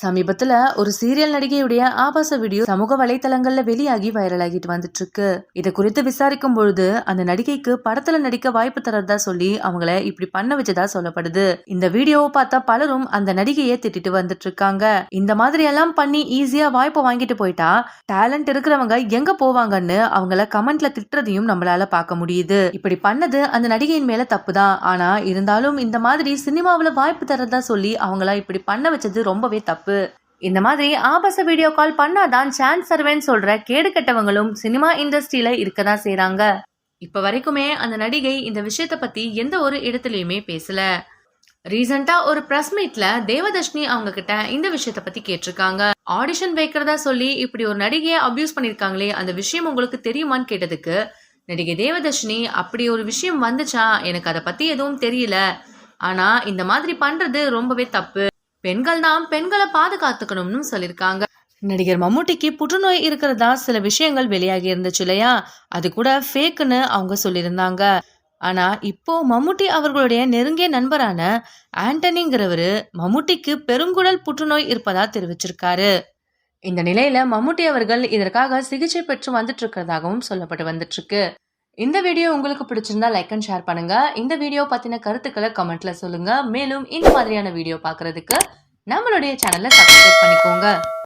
சமீபத்துல ஒரு சீரியல் நடிகையுடைய ஆபாச வீடியோ சமூக வலைதளங்கள்ல வெளியாகி வைரல் ஆகிட்டு வந்துட்டு இருக்கு. இத குறித்து விசாரிக்கும் பொழுது அந்த நடிகைக்கு படத்துல நடிக்க வாய்ப்பு தரதா சொல்லி அவங்கள இப்படி பண்ண வச்சதா சொல்லப்படுது. இந்த வீடியோவை பார்த்தா பலரும் அந்த நடிகையை திட்டிட்டு வந்துட்டு இருக்காங்க. இந்த மாதிரி எல்லாம் பண்ணி ஈஸியா வாய்ப்பு வாங்கிட்டு போயிட்டா டேலண்ட் இருக்கிறவங்க எங்க போவாங்கன்னு அவங்கள கமெண்ட்ல திட்டுறதையும் நம்மளால பார்க்க முடியுது. இப்படி பண்ணது அந்த நடிகையின் மேல தப்புதான். ஆனா இருந்தாலும் இந்த மாதிரி சினிமாவுல வாய்ப்பு தரதா சொல்லி அவங்கள இப்படி பண்ண வச்சது ரொம்பவே தப்பு. இந்த மாதிரி ஆபாச வீடியோ கால் பண்ணாதான் சான்ஸ் தருவேன்னு சொல்ற கேடு கெட்டவங்களும் சினிமா இண்டஸ்ட்ரியில இருக்கதான் செய்றாங்க. இப்ப வரைக்குமே அந்த நடிகை இந்த விஷயத்த பத்தி எந்த ஒரு இடத்துலயுமே பேசல. ரீசெண்டா ஒரு பிரஸ் மீட்ல தேவதர்ஷினி அவங்க கிட்ட இந்த விஷயத்த பத்தி கேட்டிருக்காங்க. ஆடிஷன் வைக்கிறதா சொல்லி இப்படி ஒரு நடிகையை அபியூஸ் பண்ணிருக்காங்களே, அந்த விஷயம் உங்களுக்கு தெரியுமான்னு கேட்டதுக்கு நடிகை தேவதர்ஷினி, அப்படி ஒரு விஷயம் வந்துச்சா, எனக்கு அதை பத்தி எதுவும் தெரியல. ஆனா இந்த மாதிரி பண்றது ரொம்பவே தப்பு. பெண்கள் தான் பெண்களை பாதுகாத்துக்கணும்னு சொல்லிருக்காங்க. நடிகர் மம்முட்டிக்கு புற்றுநோய் இருக்கிறதா சில விஷயங்கள் வெளியாகி இருந்துச்சு இல்லையா, அது கூட ஃபேக்குன்னு அவங்க சொல்லியிருந்தாங்க. ஆனா இப்போ மம்முட்டி அவர்களுடைய நெருங்கிய நண்பரான ஆண்டனிங்கிறவரு மம்முட்டிக்கு பெருங்குடல் புற்றுநோய் இருப்பதா தெரிவிச்சிருக்காரு. இந்த நிலையில மம்முட்டி அவர்கள் இதற்காக சிகிச்சை பெற்று வந்துட்டு இருக்கிறதாகவும் சொல்லப்பட்டு வந்துட்டு இருக்கு. இந்த வீடியோ உங்களுக்கு பிடிச்சிருந்தா லைக் அண்ட் ஷேர் பண்ணுங்க. இந்த வீடியோ பத்தின கருத்துக்களை கமெண்ட்ல சொல்லுங்க. மேலும் இந்த மாதிரியான வீடியோ பார்க்கிறதுக்கு நம்மளுடைய சேனலை சப்ஸ்கிரைப் பண்ணிக்கோங்க.